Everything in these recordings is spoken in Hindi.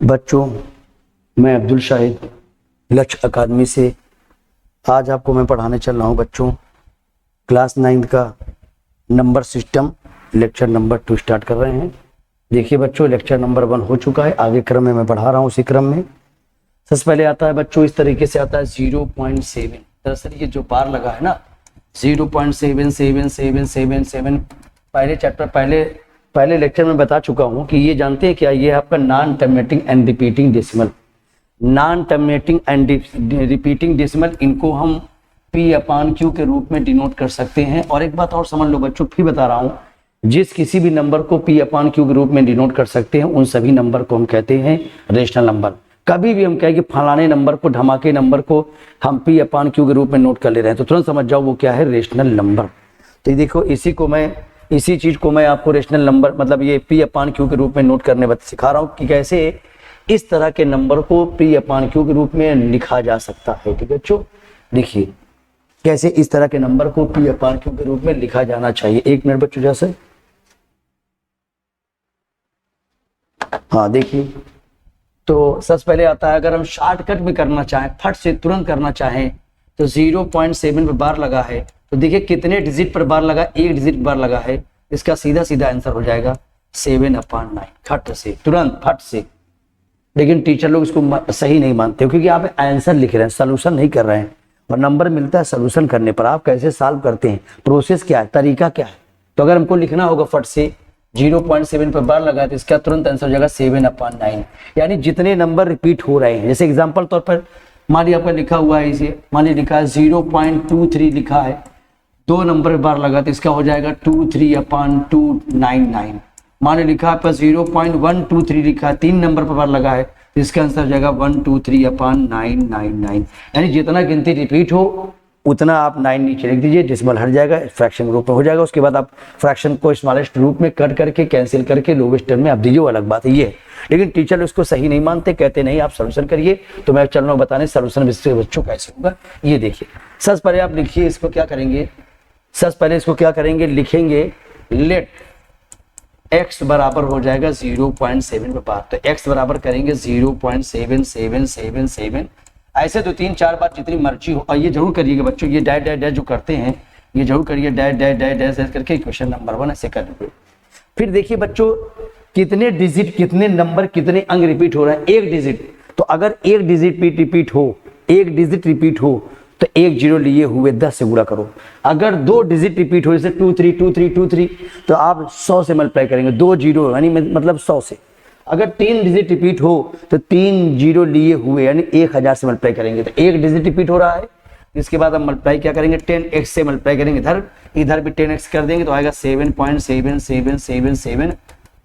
बच्चों, मैं अब्दुल शाहिद लक्ष्य अकादमी से आज आपको मैं पढ़ाने चल रहा हूँ बच्चों क्लास 9 का number system lecture number 2 start कर रहे हैं। देखिए बच्चों, लेक्चर नंबर 1 हो चुका है, आगे क्रम में मैं पढ़ा रहा हूँ। उसी क्रम में सबसे पहले आता है बच्चों इस तरीके से आता है 0.7। दरअसल ये जो बार लगा है ना 0.777777 पहले चैप्टर पहले लेक्चर में बता चुका हूँ कि ये जानते हैं क्या, ये आपका non terminating and repeating decimal. Non terminating and repeating decimal इनको हम P/Q के रूप में डिनोट कर सकते हैं। और एक बात और समझ लो बच्चों, फिर बता रहा हूँ, जिस किसी भी नंबर को P/Q के रूप में डिनोट कर सकते हैं उन सभी नंबर को हम कहते हैं रेशनल नंबर। कभी भी हम कहें कि फलाने नंबर को, धमाके नंबर को हम P/Q के रूप में नोट कर ले रहे हैं तो तुरंत समझ जाओ वो क्या है, रेशनल नंबर। तो देखो इसी चीज को मैं आपको रेशनल नंबर मतलब ये P/Q के रूप में नोट करने सिखा रहा हूँ कि कैसे इस तरह के नंबर को P/Q के रूप में लिखा जा सकता है। ठीक है बच्चों, देखिए कैसे इस तरह के नंबर को P/Q के रूप में लिखा जाना चाहिए। एक मिनट बच्चों, जैसे हाँ देखिए, तो सबसे पहले आता है, अगर हम शॉर्टकट में करना चाहें, फट से तुरंत करना चाहें तो 0.7 पर बार लगा है तो देखिए कितने डिजिट पर बार लगा, एक डिजिट बार लगा है। इसका सीधा सीधा आंसर हो जाएगा 7/9, खट से तुरंत फट से। लेकिन टीचर लोग इसको सही नहीं मानते क्योंकि आप आंसर लिख रहे हैं, सोल्यूशन नहीं कर रहे हैं। और नंबर मिलता है सोल्यूशन करने पर। आप कैसे सॉल्व करते हैं, प्रोसेस क्या है, तरीका क्या है। तो अगर हमको लिखना होगा फट से 0.7 पर बार लगा तो इसका तुरंत आंसर हो जाएगा 7/9। यानी जितने नंबर रिपीट हो रहे हैं, जैसे एग्जांपल तौर पर मान लिया आपका लिखा हुआ है, इसे मान लिया लिखा है 0.23 लिखा है, 2 नंबर बार लगा तो इसका हो जाएगा 23/299। मान लिया लिखा है आपका 0.123 लिखा है, 3 नंबर पर बार लगा है तो इसका आंसर हो जाएगा 123/999। यानी जितना गिनती रिपीट हो उतना आप 9 नीचे लिख दीजिए, डेसिमल हट जाएगा, फ्रैक्शन रूप में हो जाएगा। उसके बाद आप फ्रैक्शन को स्मॉलेस्ट रूप में कट करके कैंसिल करके लोवेस्ट टर्म में आप दीजिए, वो अलग बात है। ये है, लेकिन टीचर उसको सही नहीं मानते, कहते नहीं आप सोल्यूशन करिए। तो मैं चल रहा हूँ बताने सोल्यूशन बच्चों कैसे होगा। ये देखिए, सबसे पहले आप लिखिए, इसको क्या करेंगे, सबसे पहले इसको क्या करेंगे, लिखेंगे लेट x बराबर हो जाएगा 0.7 पर बार। तो x बराबर करेंगे 0.7777। ऐसे 2-3-4 बार जितनी मर्जी हो। और ये जरूर करिएगा बच्चों, ये डैश डैश डैश जो करते हैं ये जरूर करिए, dash dash dash dash dash करके क्वेश्चन नंबर 1 ऐसे कर लीजिए। फिर देखिए बच्चों, कितने डिजिट, कितने नंबर, कितने अंक रिपीट हो रहा है, एक डिजिट। तो अगर एक डिजिट रिपीट हो, एक डिजिट रिपीट हो तो 1 0 लिए हुए 10 से गुणा करो। अगर 2 डिजिट रिपीट हो, जैसे 2 3 तो आप 100 से मल्टीप्लाई करेंगे, 2 0 यानी मतलब 100 से। अगर 3 डिजिट रिपीट हो तो 3 0 लिए हुए यानी 1000 से मल्टीप्लाई करेंगे। तो एक डिजिट रिपीट हो रहा है, इसके बाद हम मल्टीप्लाई क्या करेंगे, 10x से मल्टीप्लाई करेंगे। इधर भी 10x कर देंगे तो आएगा 7.7777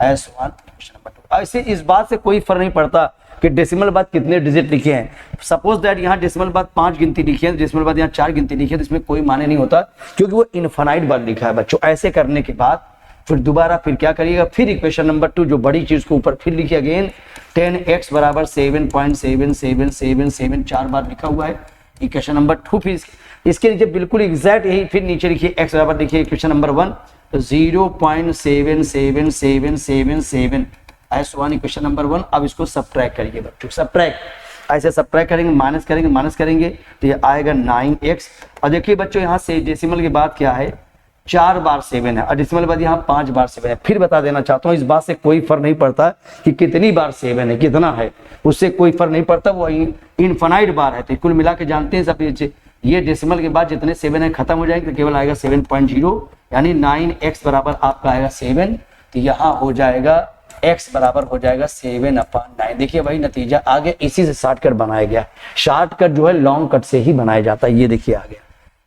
S1 क्वेश्चन नंबर 2। ऐसे इस बात से कोई फर्क नहीं पड़ता कि डेसिमल बाद कितने डिजिट लिखे हैं। सपोज दैट यहाँ डेसिमल बाद 5 गिनती लिखी है, डेसिमल बाद यहाँ 4 गिनती लिखी है, तो इसमें कोई माने नहीं होता क्योंकि वो इनफाइनाइट बार लिखा है बच्चों। ऐसे करने के बाद फिर दोबारा फिर क्या करिएगा, फिर इक्वेशन नंबर 2 जो बड़ी चीज को ऊपर फिर लिखिए अगेन 10x बराबर 7.7777 4 बार लिखा हुआ है इक्वेशन नंबर 2। फिर इसके नीचे बिल्कुल एग्जैक्ट यही फिर नीचे लिखिए x बराबर लिखिए इक्वेशन नंबर 1 तो 0.7777 S1 इक्वेशन नंबर 1। अब इसको सब्ट्रैक्ट करिए बच्चों, सब्ट्रैक्ट ऐसे सब्ट्रैक्ट करेंगे, माइनस करेंगे तो ये आएगा 9x। और देखिए बच्चों यहाँ से डेसिमल के बाद क्या है, 4 बार 7 है और डेसिमल बाद यहाँ 5 बार 7 है। फिर बता देना चाहता हूँ, इस बात से कोई फर्क नहीं पड़ता कि कितनी बार 7 है, कितना है, उससे कोई फर्क नहीं पड़ता, वो इनफाइनाइट बार है। तो कुल मिला के जानते हैं सब, ये डेसिमल के बाद जितने 7 है खत्म हो जाएंगे तो केवल आएगा 7.0 यानी 9x बराबर आपका आएगा 7। तो यहाँ हो जाएगा x बराबर हो जाएगा 7/9। देखिए भाई नतीजा आ गया, इसी से शॉर्टकट बनाया गया। शॉर्टकट जो है लॉन्ग कट से ही बनाया जाता है। ये देखिए आ गया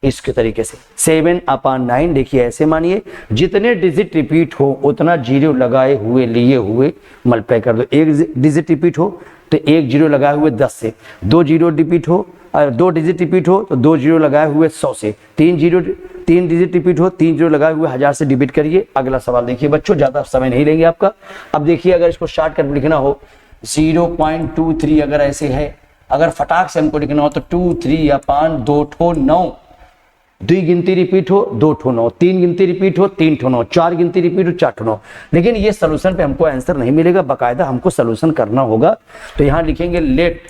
इसके तरीके से 7/9। देखिए ऐसे मानिए जितने डिजिट रिपीट हो उतना 0 लगाए हुए लिए हुए मल्टीप्लाई कर दो। एक डिजिट रिपीट हो तो 1 0 लगाए हुए 10 से, 2 0 रिपीट हो, 2 डिजिट रिपीट हो तो 2 0 लगाए हुए 100 से, 3 डिजिट रिपीट हो 3 0 लगाए हुए 1000 से डिवाइड करिए। अगला सवाल देखिए बच्चों, ज्यादा समय नहीं लेंगे आपका। अब देखिए अगर इसको शॉर्टकट में लिखना हो 0.23 अगर ऐसे है, अगर फटाक से हमको लिखना हो तो 2 3/2 9 2 गिनती रिपीट हो 2 ठो 9, 3 गिनती रिपीट हो 3 ठो 9, 4 गिनती रिपीट हो 4 ठो 9। लेकिन ये सोल्यूशन पे हमको आंसर नहीं मिलेगा, बाकायदा हमको सोल्यूशन करना होगा। तो यहाँ लिखेंगे लेट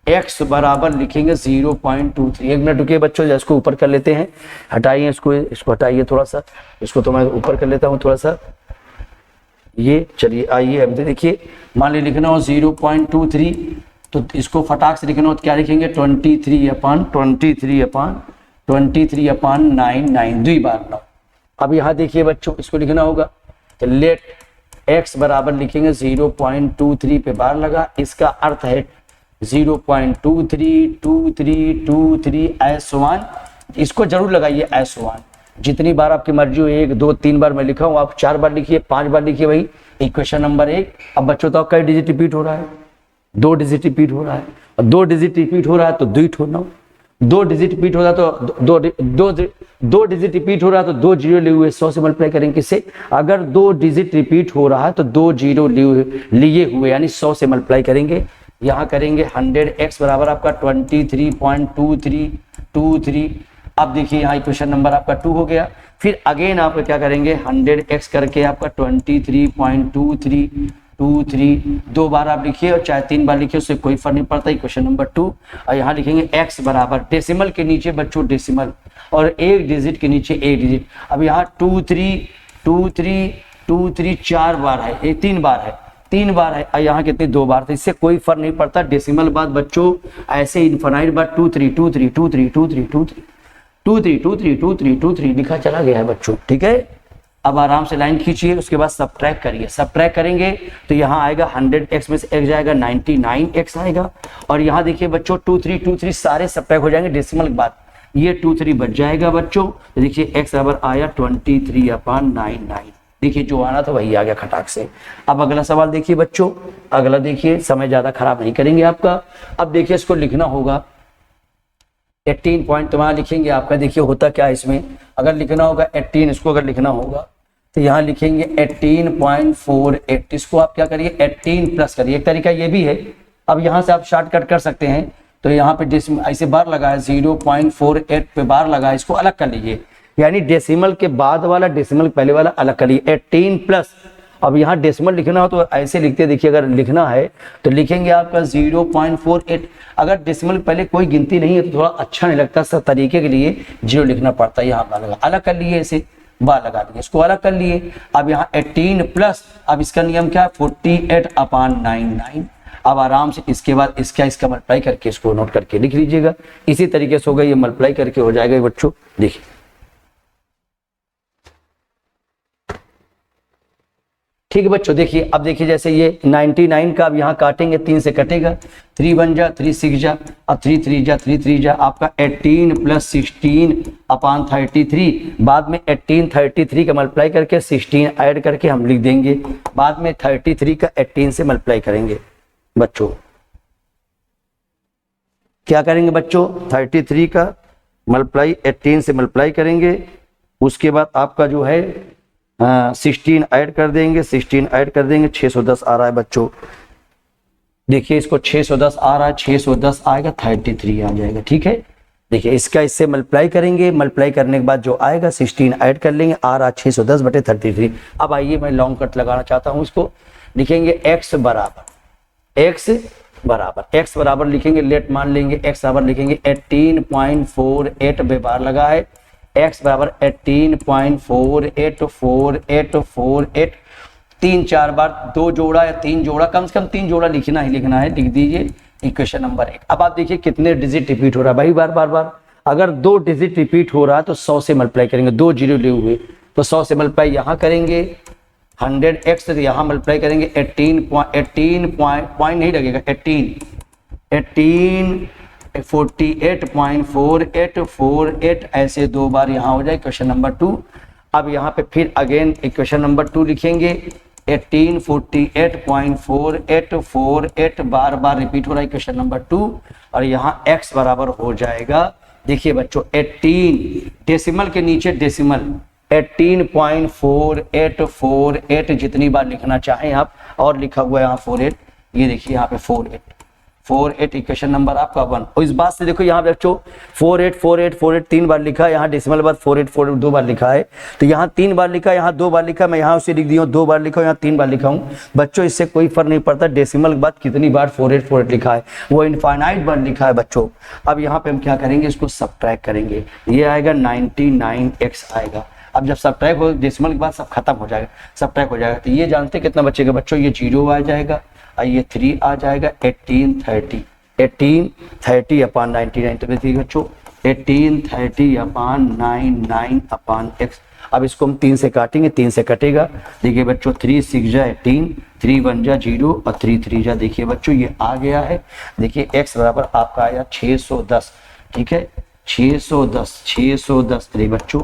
x बराबर लिखेंगे 0.23। 1 मिनट रुकिए बच्चों, इसको ऊपर कर लेते हैं, हटाइए इसको हटाइए थोड़ा सा, इसको तो मैं ऊपर कर लेता हूँ थोड़ा सा। ये चलिए आइए अब देखिए, मान ली लिखना हो 0.23, तो इसको फटाक से लिखना हो तो क्या लिखेंगे 23/9 2 बार 9। अब यहाँ देखिए बच्चों, इसको लिखना होगा तो लेट x बराबर लिखेंगे 0.23 पे बार लगा, इसका अर्थ है 0.232323 S1। इसको जरूर लगाइए S1, जितनी बार आपकी मर्जी हो, 1 2 3 बार मैं लिखा हूँ, आप 4 बार लिखिए, 5 बार लिखिए, भाई इक्वेशन नंबर 1। अब बच्चों तो कई डिजिट रिपीट हो रहा है, 2 डिजिट रिपीट हो रहा है, और 2 डिजिट रिपीट हो रहा है तो 2 ठो 9, 2 डिजिट रिपीट हो रहा तो 2 डिजिट रिपीट हो रहा है तो 2 जीरो लिए हुए 100 से मल्टीप्लाई करेंगे किससे, अगर 2 डिजिट रिपीट हो रहा है तो 2 जीरो लिए हुए यानी 100 से मल्टीप्लाई करेंगे। यहाँ करेंगे 100x बराबर आपका 23.2323। अब देखिए यहाँ इक्वेशन नंबर आपका 2 हो गया। फिर अगेन आप क्या करेंगे 100x करके आपका 23.2323 2 बार आप लिखिए और चाहे 3 बार लिखिए, उससे कोई फर्क नहीं पड़ता। इक्वेशन नंबर 2, और यहाँ लिखेंगे x बराबर डेसिमल के नीचे बच्चों डेसिमल और एक डिजिट के नीचे एक डिजिट। अब यहाँ 232323 4 बार है, ये 3 बार है, 3 बार है, और यहाँ कितने 2 बार, तो इससे कोई फर्क नहीं पड़ता। डेसिमल बाद बच्चों ऐसे इनफाइनाइट बार 2323232323232323 लिखा चला गया है बच्चों, ठीक है। अब आराम से लाइन खींचिए, उसके बाद सब्ट्रैक्ट करिए। सब्ट्रैक्ट करेंगे तो यहाँ आएगा 100x में से x जाएगा 99x आएगा, और यहाँ देखिए बच्चों 2323 सारे सब्ट्रैक्ट हो जाएंगे डेसिमल के बाद, ये 23 बच जाएगा बच्चों। तो देखिए x बराबर आया 23/99। देखिए जो आना था वही आ गया खटाक से। अब अगला सवाल देखिए बच्चों, अगला देखिए, समय ज्यादा खराब नहीं करेंगे आपका। अब देखिए इसको लिखना होगा 18 पॉइंट, तो वहां लिखेंगे आपका, देखिए होता क्या है इसमें, अगर लिखना होगा 18, इसको अगर लिखना होगा तो यहाँ लिखेंगे 18.48। इसको आप क्या करिए 18 प्लस करिए, एक तरीका ये भी है। अब यहाँ से आप शॉर्टकट कर सकते हैं, तो यहाँ पे ऐसे बार लगा है 0.48 पे बार लगा है, इसको अलग कर लीजिए, यानी डेसिमल के बाद वाला डेसिमल पहले वाला अलग करिए 18 प्लस। अब यहाँ डेसिमल लिखना हो तो ऐसे लिखते, देखिए अगर लिखना है तो लिखेंगे आपका 0.48। अगर डेसिमल पहले कोई गिनती नहीं है तो थोड़ा अच्छा नहीं लगता, सब तरीके के लिए 0 लिखना पड़ता है। यहाँ लगा अलग कर लिए, ऐसे बार लगा दिए, इसको अलग कर लिए। अब यहाँ 18 प्लस, अब इसका नियम क्या है 48/99। अब आराम से इसके बाद इसका मल्टीप्लाई करके इसको नोट करके लिख लीजिएगा। इसी तरीके से होगा, ये मल्टीप्लाई करके हो जाएगा बच्चों। देखिए ठीक है बच्चों, देखिए अब देखिए जैसे ये 99 का अब यहाँ काटेंगे, 3 से कटेगा, 3 1 जा 3 6 जा, अब 3 3 जा 3 3 जा, आपका 18 प्लस 16/33। बाद में 18 33 का मल्टीप्लाई करके 16 ऐड करके हम लिख देंगे, बाद में 33 का 18 से मल्टीप्लाई करेंगे बच्चों। क्या करेंगे बच्चों 33 का मल्टीप्लाई 18 से मल्टीप्लाई करेंगे, उसके बाद आपका जो है 16 ऐड कर देंगे, 16 ऐड कर देंगे, 610 आ रहा है बच्चों। देखिए इसको 610 आ रहा है, 610 आएगा 33 आ जाएगा, ठीक है। देखिए इसका इससे मल्टीप्लाई करेंगे, मल्टीप्लाई करने के बाद जो आएगा 16 ऐड कर लेंगे, आ रहा 610/33। अब आइए मैं लॉन्ग कट लगाना चाहता हूं, इसको लिखेंगे x बराबर लिखेंगे, लेट मान लेंगे x बराबर लिखेंगे 18.48 बेबार लगा है, x बराबर 18.484848 3 4 बार 2 जोड़ा या 3 जोड़ा, कम से कम 3 जोड़ा लिखना है, लिख दीजिए इक्वेशन नंबर 1। अब आप देखिए कितने डिजिट रिपीट हो रहा है भाई, बार अगर 2 डिजिट रिपीट हो रहा है तो 100 से मल्टीप्लाई करेंगे, 2 जीरो लिए हुए तो 100 से मल्टीप्लाई यहाँ करेंगे 100x, तो यहाँ मल्टीप्लाई करेंगे 18 पॉइंट नहीं लगेगा, 48.4848 ऐसे 2 बार यहाँ हो जाए क्वेश्चन नंबर 2। अब यहाँ पे फिर अगेन इक्वेशन नंबर 2 लिखेंगे 1848.4848 बार रिपीट हो रहा है क्वेश्चन नंबर 2, और यहाँ x बराबर हो जाएगा, देखिए बच्चों 18 डेसिमल के नीचे डेसिमल 18.4848 जितनी बार लिखना चाहें आप, और लिखा हुआ है यहाँ 48, ये देखिए यहाँ पे 48 इक्वेशन नंबर आपका 1। और इस बात से देखो यहाँ पे बच्चों 48 48 48 3 बार लिखा है, यहाँ डेसिमल बाद 48 48 2 बार लिखा है, तो यहाँ 3 बार लिखा, यहाँ 2 बार लिखा, मैं यहाँ उसे लिख दिया 2 बार लिखा, यहाँ 3 बार लिखा हूँ। बच्चों इससे कोई फर्क नहीं पड़ता डेसिमल के बाद कितनी बार 48 48 लिखा है, वो इनफाइनाइट बार लिखा है बच्चों। अब यहाँ पे हम क्या करेंगे, इसको सब्ट्रैक्ट करेंगे, ये आएगा 99x आएगा। अब जब सब्ट्रैक्ट हो डेसिमल के बाद सब खत्म हो जाएगा, सब्ट्रैक्ट हो जाएगा, तो ये जानते कितना बचेगा बच्चों, ये 0 आ जाएगा और ये 3 आ जाएगा, 1830 अपॉन 99। तो देखिए बच्चों 1830 अपॉन 99 अपॉन x। अब इसको हम 3 से काटेंगे, 3 से कटेगा, देखिए बच्चों 3 6 जा 18, 3 1 जा 0 और 3 3 जा, देखिए बच्चों ये आ गया है। देखिए x बराबर आपका आया 610, ठीक है 610 देखिए बच्चों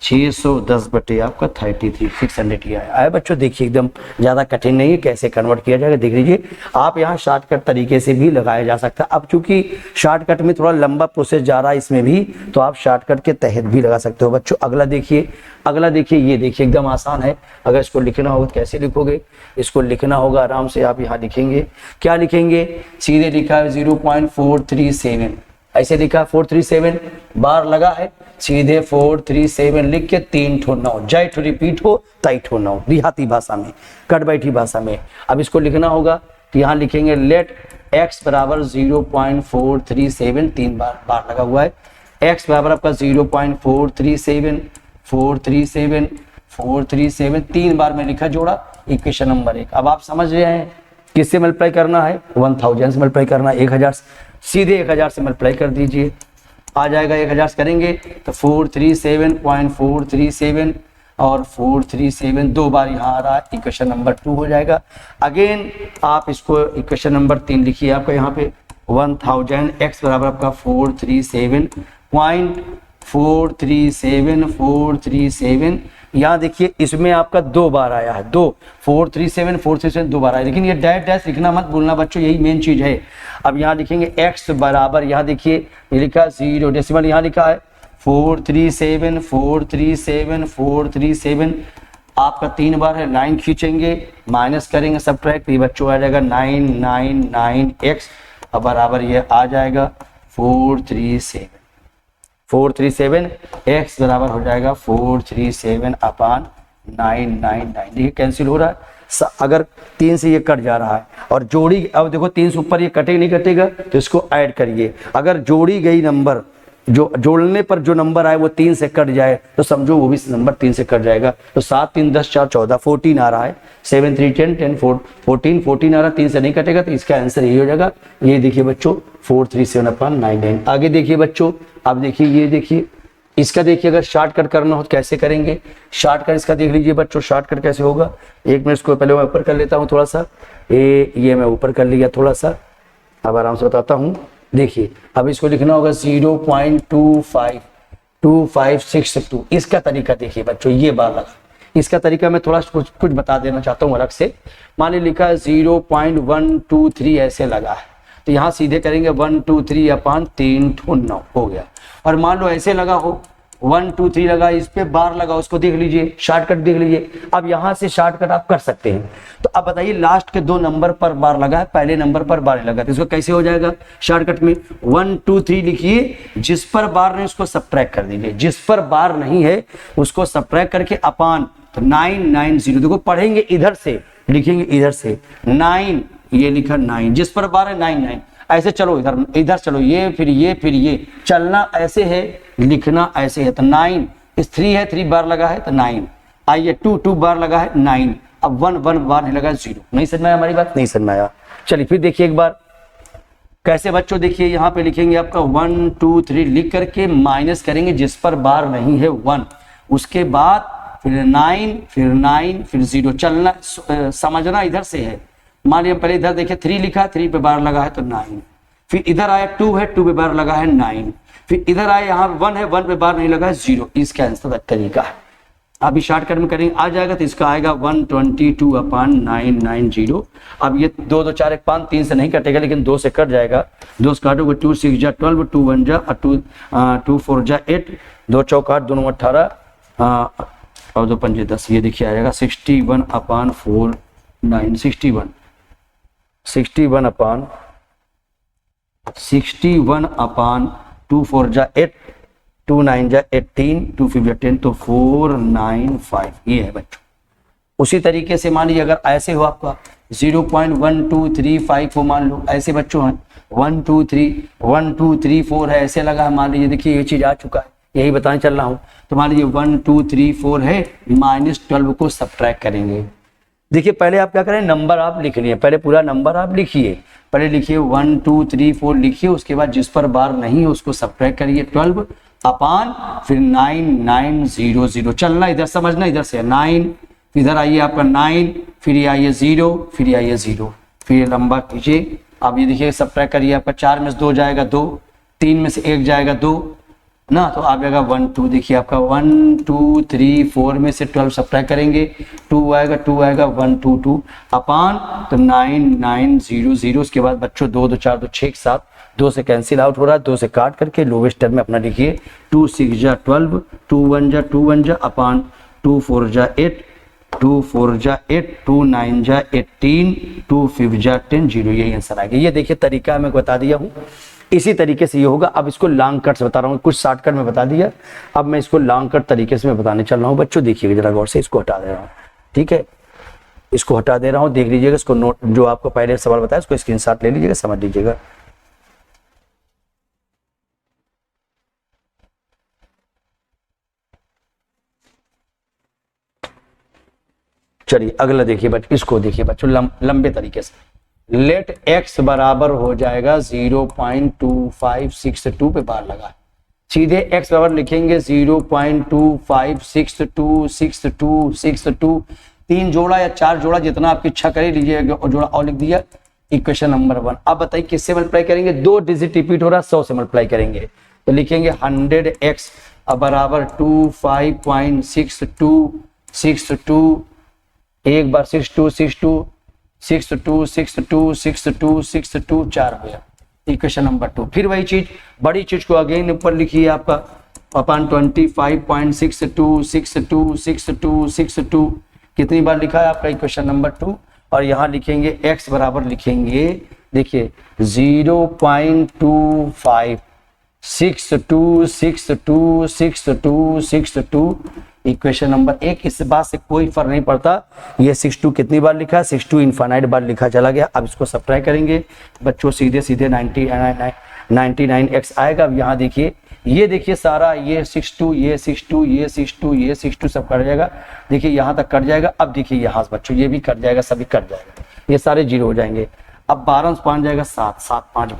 610 बटे आपका 33 600 ही आया बच्चों। देखिए एकदम ज़्यादा कठिन नहीं है, कैसे कन्वर्ट किया जाएगा देख लीजिए आप। यहाँ शॉर्टकट तरीके से भी लगाया जा सकता है। अब चूंकि शॉर्टकट में थोड़ा लंबा प्रोसेस जा रहा है इसमें भी, तो आप शॉर्टकट के तहत भी लगा सकते हो बच्चों। अगला देखिए ये देखिए एकदम आसान है। अगर इसको लिखना होगा तो कैसे लिखोगे, इसको लिखना होगा आराम से, आप यहाँ लिखेंगे, क्या लिखेंगे, सीधे लिखा है 0.437, ऐसे लिखा 437 बार लगा है, सीधे 437 लिख के 3 ठो 9, जय ठो रिपीट हो तई ठो 9, देहाती भाषा में, कट बैठी भाषा में। अब इसको लिखना होगा तो यहाँ लिखेंगे लेट x बराबर 0.437, 3 बार लगा हुआ है, x बराबर आपका 0.437 3 बार में लिखा जोड़ा, इक्वेशन नंबर 1। अब आप समझ रहे हैं किससे मल्टीप्लाई करना है, 1000 से मल्टीप्लाई करना है, 1000 सीधे 1000 से मल्टीप्लाई कर दीजिए, आ जाएगा 1000 से करेंगे तो 437.437 और 437 2 बार यहाँ आ रहा है, इक्वेशन नंबर 2 हो जाएगा। अगेन आप इसको इक्वेशन नंबर 3 लिखिए, आपका यहाँ पे 1000 x बराबर आपका 437.437 यहाँ देखिए इसमें आपका 2 बार आया है, 437 2 बार आया, लेकिन ये डैश डैश लिखना मत भूलना बच्चों, यही मेन चीज है। अब यहाँ लिखेंगे x बराबर, यहाँ देखिए ये लिखा 0 डेसिमल, यहाँ लिखा है 437 आपका 3 बार है, लाइन खींचेंगे, माइनस करेंगे, सब्ट्रैक्ट, ये बच्चों आ जाएगा 999x अब बराबर ये आ जाएगा 437 x बराबर हो जाएगा 437 अपॉन 999। देखिए कैंसिल हो रहा है, अगर 3 से ये कट जा रहा है और जोड़ी, अब देखो 3 से ऊपर ये कटेगा नहीं कटेगा, तो इसको ऐड करिए। अगर जोड़ी गई नंबर, जो जोड़ने पर जो नंबर आए वो 3 से कट जाए तो समझो वो भी नंबर 3 से कट जाएगा। तो 7 3 10 4 14 14 आ रहा है, 7 3 10 10 14 आ रहा है, 3 से नहीं कटेगा, तो इसका आंसर यही हो जाएगा। ये देखिए बच्चों 437 अपॉन 99। आगे देखिए बच्चों, अब देखिए ये देखिए इसका, देखिए अगर शॉर्टकट करना हो तो कैसे करेंगे, शॉर्टकट इसका देख लीजिए बच्चों, शॉर्टकट कैसे होगा। 1 मिनट इसको पहले मैं ऊपर कर लेता हूँ थोड़ा सा, ये मैं ऊपर कर लिया थोड़ा सा, अब आराम से बताता हूँ। देखिए अब इसको लिखना होगा 0.2562। इसका तरीका देखिए बच्चों, ये बार लगा, इसका तरीका मैं थोड़ा कुछ बता देना चाहता हूँ अलग से। मान लीजिए लिखा है 0.123 ऐसे लगा है, तो यहाँ सीधे करेंगे 123 अपॉन 3 ठो 9 हो गया। और मान लो ऐसे लगा हो 1 2 3 लगा, इस पे बार लगा, उसको देख लीजिए, शॉर्टकट देख लीजिए। अब यहाँ से शॉर्टकट आप कर सकते हैं। तो अब बताइए लास्ट के 2 नंबर पर बार लगा है, पहले नंबर पर बार लगा, तो इसको कैसे हो जाएगा शॉर्टकट में 1 2 3 लिखिए, जिस पर बार नहीं उसको सब्ट्रैक्ट कर दीजिए, जिस पर बार नहीं है उसको सब्ट्रैक्ट करके अपॉन, तो 990। देखो पढ़ेंगे इधर से, लिखेंगे इधर से 9, ये लिखा 9, जिस पर बार है 9 ऐसे चलो इधर चलो, ये फिर ये चलना ऐसे है, लिखना ऐसे है। तो 9 इस 3 है, 3 बार लगा है तो 9, आइए 2 बार लगा है 9, अब 1 बार नहीं लगा 0। नहीं समझ में आया हमारी बात, नहीं समझ में आया। चलिए फिर देखिए एक बार कैसे बच्चों, देखिए यहाँ पे लिखेंगे आपका 1 2 3 लिख करके माइनस करेंगे जिस पर बार नहीं है 1, उसके बाद फिर 9 फिर 0, चलना समझना इधर से है। मान लिया पहले इधर देखिए 3 लिखा, 3 पे बार लगा है तो 9, फिर इधर आया 2 है, 2 पे बार लगा है 9, फिर इधर आया यहाँ 1 है, 1 पे बार नहीं लगा है 0। इसका आंसर तरीका है। अभी शॉर्टकट में करेंगे आ जाएगा, तो इसका आएगा 122 अपॉन 990। अब ये 2 2 4 1 5 3 से नहीं कटेगा, लेकिन 2 से कट जाएगा, 2 से काटोगे 2 6 जा 12, 2 1 जा 2 4 जा 8, 2 चौक 8, 2 9 18 और 2 5 10। ये देखिए आ जाएगा 61 अपॉन 4 9 61 अपॉन 61 अपान 2 4 जा 8, 2 9 जा 18, 2 5 जा 10, तो 495 ये है बच्चों। उसी तरीके से मान लीजिए अगर ऐसे हो आपका 0.1235 हो, मान लो ऐसे बच्चों हैं 1 2 3 1 2 3 4 है, ऐसे लगा है, मान लीजिए देखिए ये चीज आ चुका है, यही बताने चल रहा हूँ। तो मान लीजिए 1 2 3 4 है, -12 को सब्ट्रैक्ट करेंगे। देखिए पहले आप क्या करें, नंबर आप लिख लिए, पहले पूरा नंबर आप लिखिए, पहले लिखिए 1 2 3 4 लिखिए, उसके बाद जिस पर बार नहीं है उसको सब्ट्रैक्ट करिए 12 अपान फिर 9900, चलना इधर समझना, इधर से 9, इधर आइए आपका 9, फिर ये आइए 0, फिर ये आइए 0, फिर ये लंबा कीजिए। अब ये देखिए सब्ट्रैक्ट करिए, आपका 4 में से 2 जाएगा 2, 3 में से 1 जाएगा 2 ना, तो आ जाएगा 1 2, देखिए आपका 1 2 3 4 में से 12 सब्ट्रैक्ट करेंगे 2 आएगा 1 2 2 अपान तो 9900। उसके बाद बच्चों 2 2 4 2 6 7, 2 से कैंसिल आउट हो रहा है, 2 से काट करके लोवेस्ट टर्म में अपना लिखिए 2 6 जा 12, 2 1 जा अपान 2 4 जा 8, 2 4 जा 8, 2 9 जा 18, 2 5 जा 10, 0, यही आंसर आ गया। ये देखिए तरीका मैं बता दिया हूँ, इसी तरीके से ये होगा। अब इसको लॉन्ग कट से बता रहा हूँ, कुछ शॉर्टकट में बता दिया, अब मैं इसको लॉन्ग कट तरीके से मैं बताने चल रहा हूँ। बच्चों देखिएगा जरा गौर से, इसको हटा दे रहा हूँ, ठीक है, इसको हटा दे रहा हूँ, देख लीजिएगा इसको, नोट जो आपको पहले सवाल बताया इसको स्क्रीनशॉट ले लीजिएगा, समझ लीजिएगा। चलिए अगला देखिए बच्चों, इसको देखिए बच्चों लंबे तरीके से, लेट x बराबर हो जाएगा 0.2562 पे बार लगा, सीधे x बराबर लिखेंगे 0.25626262, 3 जोड़ा या 4 जोड़ा जितना आपकी इच्छा करे लीजिएगा और जोड़ा और लिख दिया। इक्वेशन नंबर 1, अब बताइए किससे मल्टीप्लाई करेंगे, 2 डिजिट रिपीट हो रहा है, 100 से मल्टीप्लाई करेंगे तो लिखेंगे 100x बराबर 25.6262, एक बार 62 62 62 62 62 62 4 हो गया, इक्वेशन नंबर 2। फिर वही चीज बड़ी चीज को अगेन ऊपर लिखिए आपका अपन 25.626262, कितनी बार लिखा है आपका इक्वेशन नंबर 2, और यहाँ लिखेंगे x बराबर लिखेंगे देखिए 0.25626262, इक्वेशन नंबर 1। इस बात से कोई फर्क नहीं पड़ता ये 62 कितनी बार लिखा है, 62 इनफाइनाइट बार लिखा चला गया। अब इसको सब्ट्रैक्ट करेंगे बच्चों, सीधे सीधे 99x आएगा। अब यहाँ देखिए, ये देखिए सारा ये 62 ये 62 ये 62 ये 62 सब कट जाएगा, देखिए यहाँ तक कट जाएगा। अब देखिए यहाँ बच्चों ये भी कट जाएगा, सभी कट जाएगा, ये सारे 0 हो जाएंगे। अब 12 से 5 जाएगा 7, 7 5 12,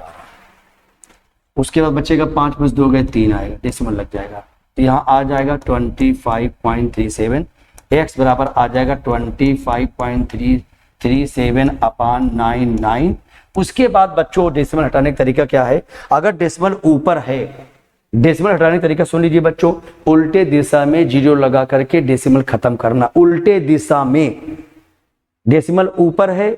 उसके बाद बचेगा 5 में 2 गए 3 आएगा, डेसिमल लग जाएगा, तो यहाँ आ जाएगा 25.37, x बराबर आ जाएगा 25.337 अपान 99। उसके बाद बच्चों डेसिमल हटाने का तरीका क्या है, अगर डेसिमल ऊपर है, डेसिमल हटाने का तरीका सुन लीजिए बच्चों, उल्टे दिशा में 0 लगा करके डेसिमल खत्म करना। उल्टे दिशा में डेसिमल ऊपर है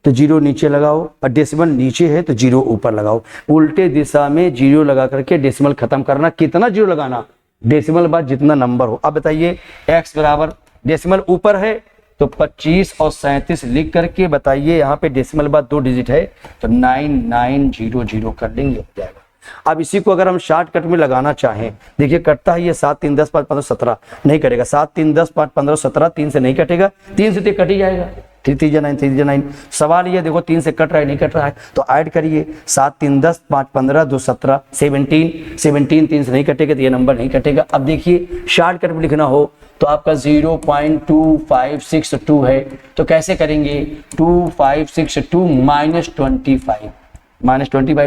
तो 0 नीचे लगाओ, और डेसिमल नीचे है तो 0 ऊपर लगाओ। उल्टे दिशा में 0 लगा करके डेसिमल खत्म करना। कितना 0 लगाना, डेसिमल बाद जितना नंबर हो। अब बताइए x बराबर डेसिमल ऊपर है तो 25 और 37 लिख करके बताइए, यहाँ पे डेसिमल बाद 2 डिजिट है तो 9900 कर लेंगे, हो जाएगा। अब इसी को अगर हम शॉर्टकट में लगाना चाहें, देखिए कटता है ये 7 3 10 5 15 17, नहीं कटेगा, 7 3 10 5 15 17, 3 से नहीं कटेगा, 3 से तो कट ही जाएगा, 3 3 9 3 9। सवाल ये देखो 3 से कट रहा है नहीं कट रहा है, तो ऐड करिए 7 3 10 5 15 2 17 17, 17 3 से नहीं कटेगा तो ये नंबर नहीं कटेगा। अब देखिए शॉर्टकट में लिखना हो तो आपका 0.2562 है, तो कैसे करेंगे, 2562 -25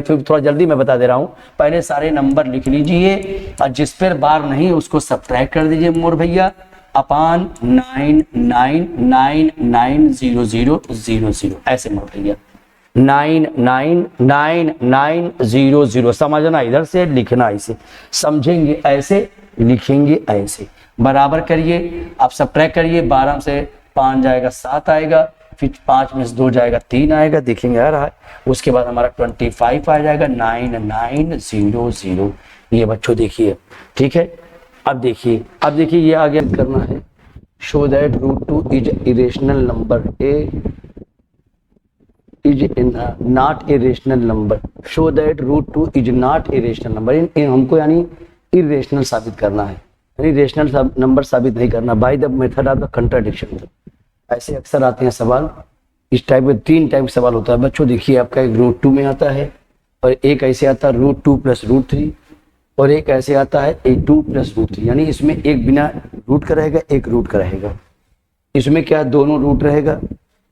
फिर थोड़ा जल्दी मैं बता दे रहा हूँ, पहले सारे नंबर लिख लीजिए और जिस पर बार नहीं उसको सब्ट्रैक्ट कर दीजिए मोर भैया, अपान 99990000 ऐसे मोर भैया, 999900, समझना, इधर से लिखना ऐसे, समझेंगे ऐसे, लिखेंगे ऐसे, बराबर करिए। आप सब्ट्रैक्ट करिए, 12 से 5 जाएगा 7 आएगा, फिर 5 में से 2 जाएगा 3 आएगा, देखेंगे आ रहा है। उसके बाद हमारा 25 आ जाएगा 9900, ये बच्चों देखिए, ठीक है। अब देखिए ये आगे करना है, show that √2 is irrational number, a is not a rational number, show that root 2 is not a rational number. हमको यानी इरेशनल साबित करना है, यानी रेशनल नंबर साबित नहीं करना by the method of the contradiction. ऐसे अक्सर आते हैं सवाल, इस टाइप में 3 टाइप सवाल होता है बच्चों। देखिए आपका एक रूट 2 में आता है, और एक ऐसे आता है रूट 2 प्लस रूट 3, और एक ऐसे आता है ए 2 प्लस रूट 3। यानी इसमें एक बिना रूट का रहेगा, एक रूट का रहेगा। इसमें क्या है, दोनों रूट रहेगा,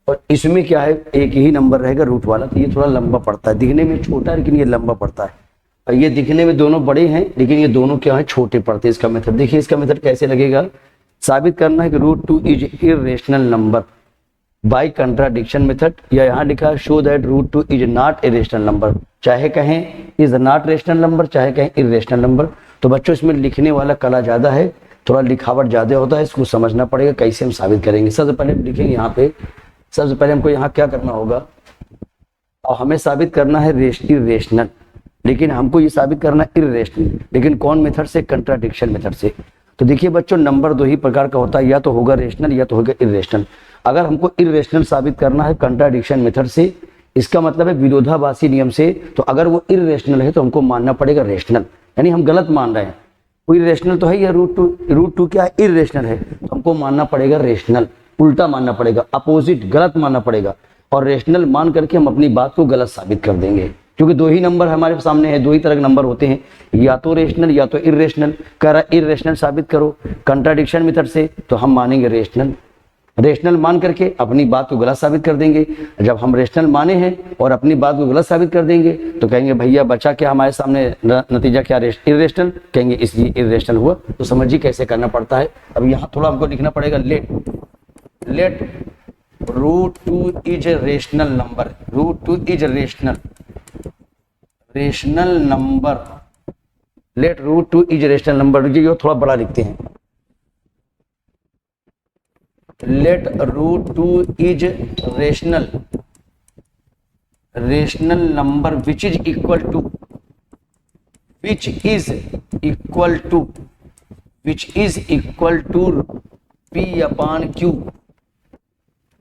और इसमें क्या है, एक ही नंबर रहेगा रूट वाला। तो ये थोड़ा लंबा पड़ता है, दिखने में छोटा है लेकिन ये लंबा पड़ता है। और ये दिखने में दोनों बड़े हैं लेकिन ये दोनों क्या है, छोटे पड़ते हैं। इसका मेथड देखिए, इसका मेथड कैसे लगेगा, साबित करना है कि root 2 is irrational number by contradiction method, या यहाँ लिखा है show that root 2 is not a rational number. चाहे कहें इज नॉट रेशनल नंबर, चाहे कहें इरेशनल नंबर। तो बच्चों इसमें लिखने वाला कला ज़्यादा है, थोड़ा लिखावट ज़्यादा होता है, इसको समझना पड़ेगा कैसे हम साबित करेंगे। सबसे पहले लिखेंगे यहाँ पे, सबसे पहले हमको यहाँ क्या करना होगा, और हमें साबित करना है इरेशनल, लेकिन हमको ये साबित करना है इरेशनल, लेकिन कौन मेथड से, कंट्राडिक्शन मेथड से। तो देखिए बच्चों, नंबर 2 ही प्रकार का होता है, या तो होगा रेशनल या तो होगा इरेशनल। अगर हमको इरेशनल साबित करना है कंट्राडिक्शन मेथड से, इसका मतलब है विरोधाभासी नियम से, तो अगर वो इरेशनल है तो हमको मानना पड़ेगा रेशनल, यानी हम गलत मान रहे हैं। कोई रेशनल तो है या रूट टू क्या है, इरेशनल है, तो हमको मानना पड़ेगा रेशनल, उल्टा मानना पड़ेगा, अपोजिट, गलत मानना पड़ेगा। और रेशनल मान करके हम अपनी बात को गलत साबित कर देंगे, क्योंकि 2 ही नंबर हमारे सामने है, 2 ही तरह के नंबर होते हैं, या तो रेशनल या तो इरेशनल। कह रहा इरेशनल साबित करो कंट्राडिक्शन मेथड से, तो हम मानेंगे रेशनल। रेशनल मान करके अपनी बात को गलत साबित कर देंगे। जब हम रेशनल माने हैं और अपनी बात को गलत साबित कर देंगे तो कहेंगे भैया बचा क्या हमारे सामने, नतीजा क्या, इरेशनल, कहेंगे इसलिए इरेशनल हुआ। तो समझिए कैसे करना पड़ता है। अब यहाँ थोड़ा हमको लिखना पड़ेगा, let root 2 is a rational number, root 2 is rational number, let root 2 is rational number. ये थोड़ा बड़ा लिखते हैं, let root 2 is rational number which is equal to p upon q,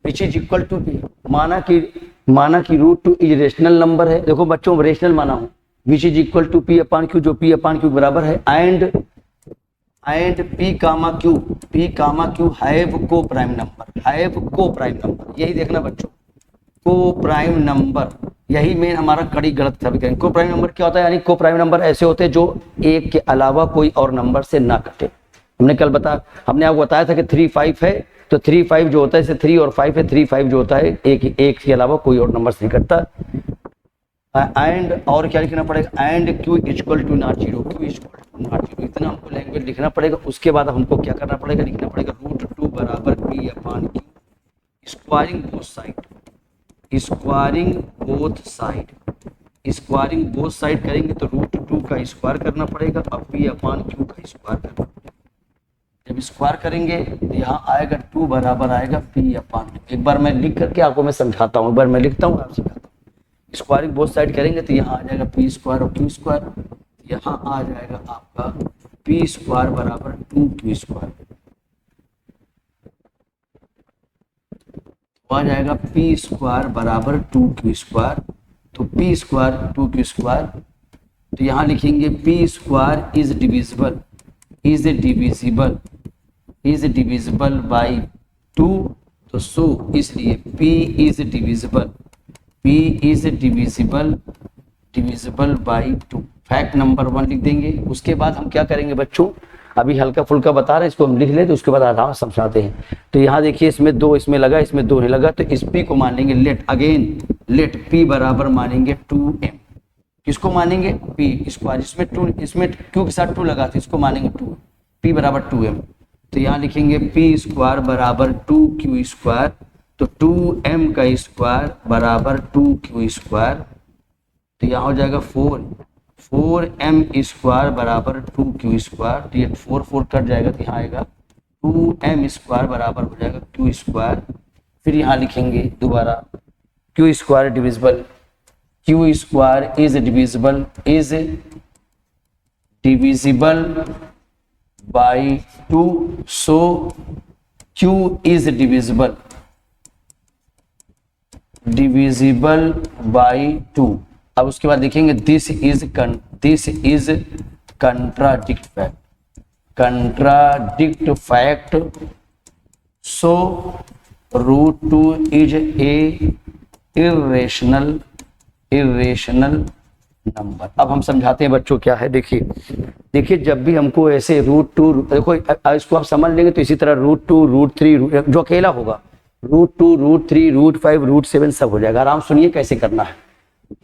which is equal to p. माना कि रूट 2 इज रेशनल नंबर है। देखो बच्चों, रेशनल माना हूं, which is equal to p upon q, जो पी अपॉन क्यू बराबर है, and p comma q have को प्राइम नंबर, यही देखना बच्चों, को प्राइम नंबर, यही मेन हमारा कड़ी गलत था। को प्राइम नंबर क्या होता है, यानी को प्राइम नंबर ऐसे होते हैं जो एक के अलावा कोई और नंबर से ना कटे। हमने आपको बताया था कि 3 5 है, तो 3 5 जो होता है, इसे 3 और 5 है, 3 5 जो होता है एक के अलावा कोई और नंबर से नहीं कटता। एंड और क्या लिखना पड़ेगा, and q equal to not zero, इतना हमको लैंग्वेज लिखना पड़ेगा। उसके बाद हमको क्या करना पड़ेगा, लिखना पड़ेगा रूट 2 बराबर P upon Q, squaring both side करेंगे तो रूट 2 का स्क्वायर करना पड़ेगा और पी अपॉन क्यू का स्क्वायर करना पड़ेगा। जब स्क्वायर करेंगे तो यहाँ आएगा 2 बराबर आएगा पी अपॉन क्यू। एक बार मैं लिख करके आपको मैं समझाता हूँ, एक बार मैं लिखता हूँ, आप समझाता हूँ। स्क्वायरिंग बोथ साइड करेंगे तो यहाँ आ जाएगा पी स्क्वायर और क्यू स्क्वायर, यहाँ आ जाएगा आपका पी स्क्वायर बराबर 2 क्यू स्क्वायर, आ जाएगा पी स्क्वायर बराबर 2 क्यू स्क्वायर। तो पी स्क्वायर 2 क्यू स्क्वायर, तो यहाँ लिखेंगे P square is divisible by 2, तो सो इसलिए P is divisible by 2। Fact number 1 लिख देंगे। उसके बाद हम क्या करेंगे बच्चों, अभी हल्का फुल्का बता रहे हैं, इसको हम लिख लें तो उसके बाद आराम से समझाते हैं। तो यहाँ देखिए, इसमें 2 इसमें लगा, इसमें 2 नहीं लगा, तो इस P को मान लेंगे लेट P बराबर मानेंगे 2m। किसको मानेंगे, P स्क्वायर, इसमें Q के साथ 2 लगा, तो इसको मानेंगे 2, P बराबर 2m। तो यहाँ लिखेंगे P स्क्वायर बराबर 2Q स्क्वायर, तो 2m का स्क्वायर बराबर 2Q स्क्वायर, तो यहाँ हो जाएगा 4m स्क्वायर बराबर 2Q स्क्वायर, तो ये 4 कट जाएगा, तो यहाँ आएगा 2m स्क्वायर बराबर हो जाएगा Q स्क्वायर। फिर यहाँ लिखेंगे दोबारा Q square divisible, Q square is divisible by 2, so Q is divisible divisible by 2। अब उसके बाद लिखेंगे this is contradict fact, contradict fact, so √2 is A irrational number. अब हम समझाते हैं बच्चों क्या है। देखिए जब भी हमको ऐसे √2, देखो इसको आप समझ लेंगे तो इसी तरह √2 √3 जो अकेला होगा, √2 √3 √5 √7 सब हो जाएगा। आराम सुनिए कैसे करना है।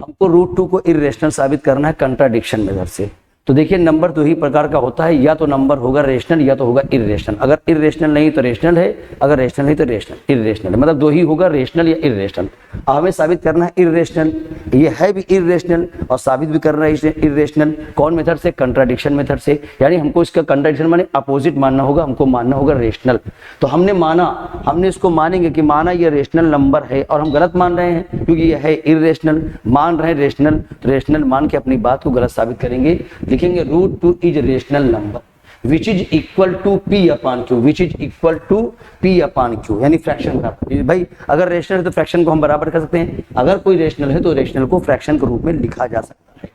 हमको √2 को इर्रेशनल साबित करना है कंट्राडिक्शन मेथड से। तो देखिए नंबर दो ही प्रकार का होता है, या तो नंबर होगा रेशनल या तो होगा इर्रेशनल। अगर इर्रेशनल नहीं तो रेशनल है, अगर रेशनल नहीं तो रेशनल इर्रेशनल, मतलब दो ही होगा, रेशनल या इर्रेशनल। हमें साबित करना है इर्रेशनल, ये है भी इर्रेशनल और साबित भी करना है इर्रेशनल। कौन मेथड से? कंट्राडिक्शन मेथड से। यानी हमको इसका कंट्राडिक्शन माने अपोजिट मानना होगा, हमको मानना होगा रेशनल। तो हमने इसको मानेंगे कि माना ये रेशनल नंबर है और हम गलत मान रहे हैं क्योंकि ये है इर्रेशनल, मान रहे हैं रेशनल, तो रेशनल मान के अपनी बात को गलत साबित करेंगे। लिखेंगे √2 is rational number which is equal to P upon Q, which is equal to P upon Q, यानी फ्रैक्शन बराबर। भाई अगर रेशनल है तो फ्रैक्शन को हम बराबर कर सकते हैं, अगर कोई रेशनल है तो रेशनल को फ्रैक्शन के रूप में लिखा जा सकता है।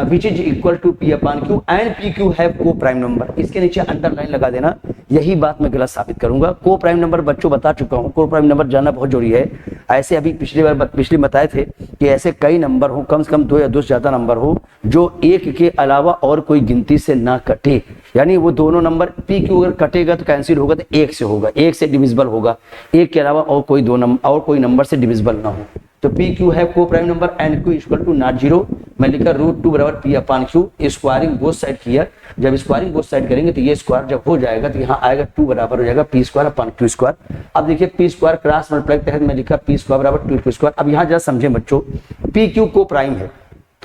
Which is equal to P upon Q and PQ have को प्राइम नंबर। इसके नीचे अंडरलाइन लगा देना, यही बात मैं गलत साबित करूंगा। को प्राइम नंबर बच्चों बता चुका हूं, को प्राइम नंबर जानना बहुत जरूरी है। ऐसे अभी पिछली बताए थे कि ऐसे कई नंबर हो, कम से कम 2 या 2 से ज्यादा नंबर हो जो एक के अलावा और कोई गिनती से ना कटे। यानी वो दोनों नंबर PQ अगर कटेगा तो कैंसिल होगा तो 1 से होगा, 1 से डिविजिबल होगा, 1 के अलावा और कोई नंबर से डिविजिबल ना हो। तो PQ है को prime number and Q equal to not 0। मैं लिखा √2 बराबर P upon Q, squaring both side किया। जब स्क्वायरिंग बोथ साइड करेंगे तो ये स्क्वायर जब हो जाएगा तो यहाँ आएगा 2 बराबर हो जाएगा P square upon Q square. अब देखिए P स्क्वायर क्रॉस मल्टीप्लाई के तहत मैं लिखा P स्क्वायर बराबर 2Q स्क्वायर। अब यहाँ जरा समझे बच्चों, PQ को प्राइम है।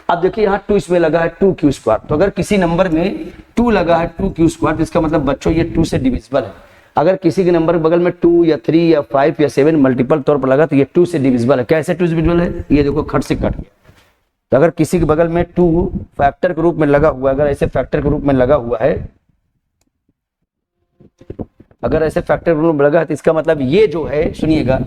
अब देखिए यहाँ 2 इसमें लगा है 2Q स्क्वायर, तो अगर किसी नंबर में 2 लगा है 2Q स्क्वायर तो इसका मतलब बच्चों ये 2 से डिविजिबल है। अगर किसी के नंबर के बगल में 2 या 3 या 5 या 7 मल्टीपल तौर पर लगा तो ये 2 से डिविजिबल है। कैसे 2 से डिविजिबल है? ये देखो खट से कट गया। तो अगर किसी के बगल में 2 फैक्टर के रूप में लगा हुआ है, अगर ऐसे फैक्टर के रूप में लगा हुआ है, अगर ऐसे फैक्टर के रूप में लगा है तो इसका मतलब ये जो है, सुनिएगा,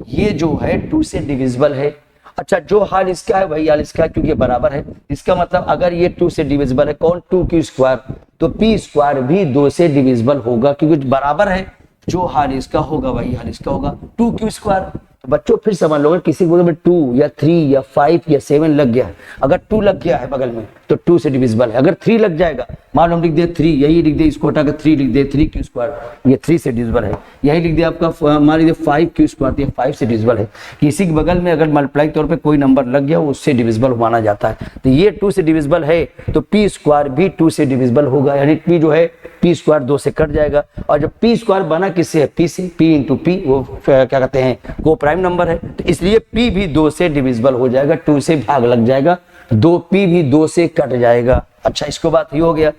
ये जो है 2 से डिविजिबल है। अच्छा, जो हाल इसका है वही हाल इसका है क्योंकि ये बराबर है। इसका मतलब अगर ये 2 से डिविजिबल है, कौन? 2Q स्क्वायर, तो P स्क्वायर भी 2 से डिविजिबल होगा क्योंकि बराबर है। जो हाल इसका होगा वही हाल इसका होगा, 2Q स्क्वायर। तो बच्चों फिर समझ लो, किसी के बगल में 2 या 3 या 5 या 7 लग गया है, अगर 2 लग गया है बगल में तो 2 से डिविजिबल है। अगर 3 लग जाएगा, मान लो हम लिख दे 3, यही लिख दे, इसको हटा कर 3 लिख दे, 3Q स्क्वायर, ये 3 से डिविजिबल है। यही लिख दे आपका, मान लीजिए 5Q स्क्वायर, ये 5 से डिविजिबल है। किसी के बगल में अगर मल्टीप्लाई तौर पे कोई नंबर लग गया वो उससे डिविजिबल माना जाता है। तो ये 2 से डिविजिबल है तो P स्क्वायर भी 2 से डिविजिबल होगा, यानी P जो है P स्क्वायर 2 से कट जाएगा। और जब P स्क्वायर बना किससे है? P से, P इंटू P, वो क्या कहते हैं, को प्राइम नंबर है, तो इसलिए P भी 2 से डिविजिबल हो जाएगा, 2 से भाग लग जाएगा, 2P भी 2 से कट जाएगा। अच्छा, इसको बात ही हो गया।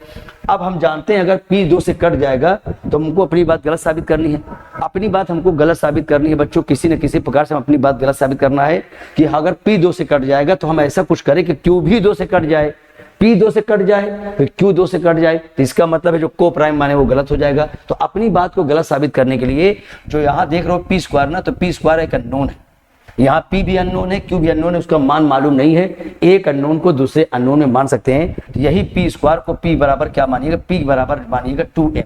अब हम जानते हैं अगर P 2 से कट जाएगा तो हमको अपनी बात गलत साबित करनी है। अपनी बात हमको गलत साबित करनी है बच्चों, किसी न किसी प्रकार से हम अपनी बात गलत साबित करना है कि अगर P 2 से कट जाएगा तो हम ऐसा कुछ करें कि Q भी 2 से कट जाए, P 2 से कट जाए, फिर Q 2 से कट जाए, तो इसका मतलब है जो को प्राइम माने वो गलत हो जाएगा। तो अपनी बात को गलत साबित करने के लिए जो यहाँ देख रहे हो P स्क्वायर ना, तो P स्क्वायर एक अननोन है, यहाँ P भी अननोन है, Q भी अननोन है, उसका मान मालूम नहीं है। एक अननोन को दूसरे अननोन में मान सकते हैं, तो यही P स्क्वायर को P बराबर क्या मानिएगा? P बराबर मानिएगा 2M।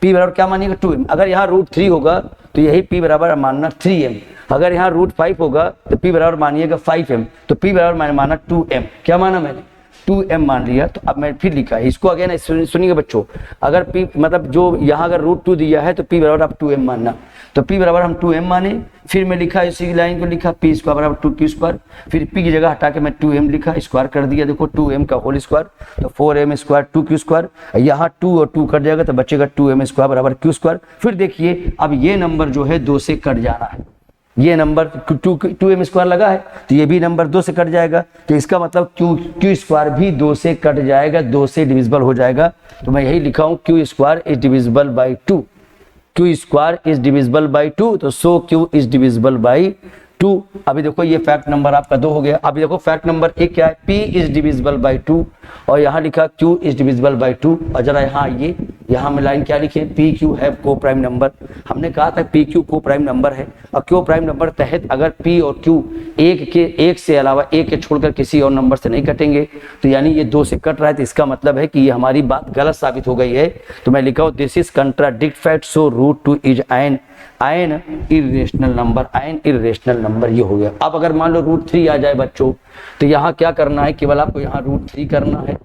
P बराबर क्या मानिएगा? 2M। अगर यहाँ √3 होगा तो यही P बराबर मानना 3M। अगर यहाँ √5 होगा तो P बराबर मानिएगा 5M। तो P बराबर माना 2M। क्या माना मैंने? 2M मान लिया। तो अब मैं फिर लिखा है इसको, अगेन सुनिएगा बच्चों, अगर P मतलब जो यहाँ अगर √2 दिया है तो P बराबर आप 2M मानना, तो P बराबर हम 2M माने। फिर मैं लिखा इसी लाइन को लिखा P स्क्वायर बराबर 2Q स्क्वायर, फिर P की जगह हटा के मैं 2M लिखा, स्क्वायर कर दिया, देखो 2M का होल स्क्वायर, तो 4M स्क्वायर 2Q स्क्वायर, यहाँ 2 और 2 कट जाएगा तो बचेगा 2M स्क्वायर बराबर Q स्क्वायर। फिर देखिए अब ये नंबर जो है 2 से कट जाना है, ये नंबर 2M स्क्वायर लगा है तो ये भी नंबर 2 से कट जाएगा, तो इसका मतलब Q स्क्वायर भी 2 से कट जाएगा, 2 से डिविजिबल हो जाएगा। तो मैं यही लिखा हूँ Q square is divisible by 2, Q square is divisible by 2, तो सो Q इज डिविजिबल बाई 2। अभी देखो ये फैक्ट नंबर आपका 2 हो गया। अभी देखो फैक्ट नंबर 1 क्या है, p इज डिविजिबल बाई 2 और यहाँ लिखा q इज डिविजिबल बाई 2। और जरा यहाँ आइए, यहाँ में लाइन क्या लिखी है, पी क्यू हैव को प्राइम नंबर। हमने कहा था पी क्यू को प्राइम नंबर है और क्यू प्राइम नंबर तहत अगर p और q एक से अलावा एक के छोड़कर किसी और नंबर से नहीं कटेंगे, तो यानी ये 2 से कट रहा है, तो इसका मतलब है कि ये हमारी बात गलत साबित हो गई है। तो मैं लिखा हूँ this is contradict fact, so √2 is an irrational number, N irrational number. ये हो गया। अब अगर मान लो √3 आ जाए बच्चों, तो यहाँ क्या करना है, केवल आपको यहाँ √3 करना है,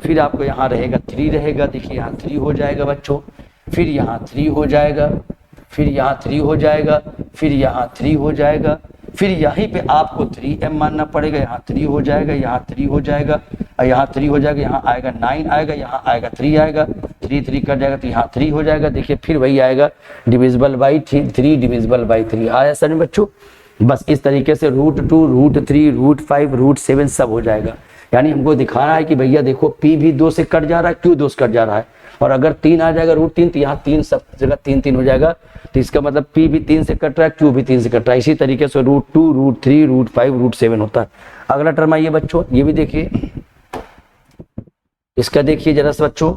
फिर आपको यहाँ रहेगा 3 रहेगा, देखिए यहाँ 3 हो जाएगा बच्चों, फिर यहाँ 3 हो जाएगा, फिर यहाँ 3 हो जाएगा, फिर यहाँ 3 हो जाएगा, फिर यहीं पे आपको 3m मानना पड़ेगा, यहाँ 3 हो जाएगा, यहाँ 3 हो जाएगा, और यहाँ 3 हो जाएगा, यहाँ आएगा 9 आएगा, यहाँ आएगा 3 आएगा, 3 कट जाएगा तो यहाँ 3 हो जाएगा। देखिए फिर वही आएगा डिविजिबल बाई 3 डिविजिबल बाई 3 आया सर बच्चों। बस इस तरीके से √2 √3 √5 √7 सब हो जाएगा। यानी हमको दिखाना है कि भैया देखो p भी 2 से कट जा रहा है, q 2 से कट जा रहा है, और अगर 3 आ जाएगा √3 तो यहाँ 3 सब जगह 3 हो जाएगा, तो इसका मतलब p भी 3 से कट रहा है, q भी 3 से कट रहा है। इसी तरीके से √2 √3 √5 √7 होता है। अगला टर्म आइए बच्चों, ये भी देखिए, इसका देखिए जरा सा बच्चों।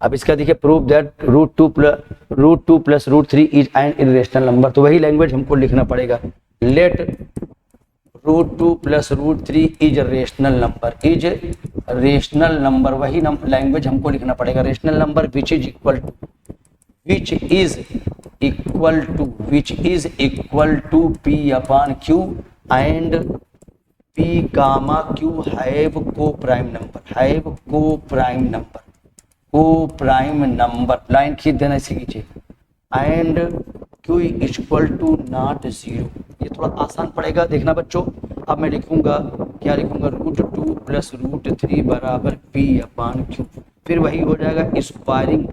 अब इसका देखिए prove that √2 plus √3 is an irrational number. तो वही लैंग्वेज हमको लिखना पड़ेगा, let √2 plus √3 is rational number, is rational number. वही लैंग्वेज हमको लिखना पड़ेगा, rational number which is equal to p upon q and p comma q have को प्राइम नंबर। लाइन खींच देना इसी नीचे, and q equal to not 0। ये थोड़ा आसान पड़ेगा, देखना बच्चों। अब मैं लिखूंगा, क्या लिखूंगा, √2 प्लस √3 बराबर p अपॉन q। फिर वही हो जाएगा स्क्वायरिंग